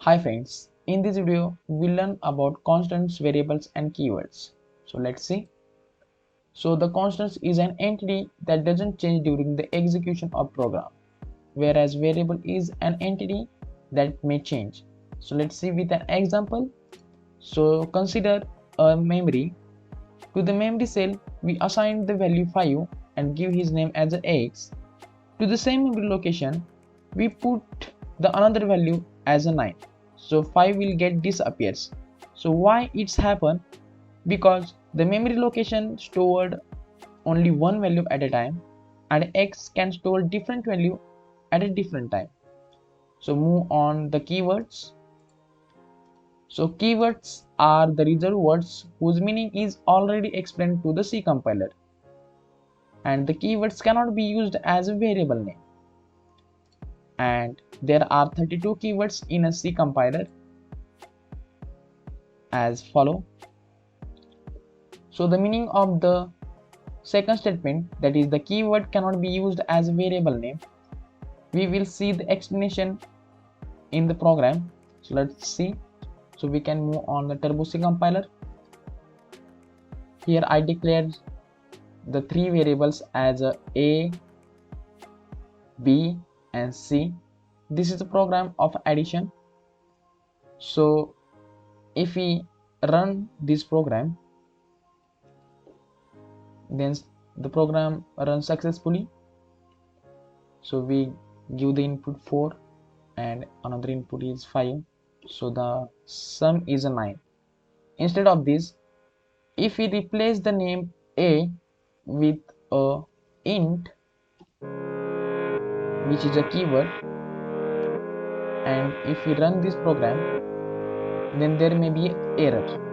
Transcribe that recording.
Hi friends, in this video we will learn about constants, variables and keywords. So let's see. So the constants is an entity that doesn't change during the execution of program, whereas variable is an entity that may change. So let's see with an example. So consider a memory. To the memory cell we assign the value 5 and give his name as a x. To the same memory location we put the another value as a 9, so 5 will get disappears. So why it's happen? Because the memory location stored only one value at a time and x can store different value at a different time. So move on the keywords. So keywords are the reserved words whose meaning is already explained to the C compiler, and the keywords cannot be used as a variable name. And there are 32 keywords in a C compiler as follow. So the meaning of the second statement, that is the keyword cannot be used as a variable name, we will see the explanation in the program. So let's see. So we can move on the Turbo C compiler. Here I declared the three variables as a, b and c. This is a program of addition. So if we run this program, then the program runs successfully. So we give the input 4 and another input is 5, so the sum is a 9. Instead of this, if we replace the name a with a int, which is a keyword, and if we run this program, then there may be error.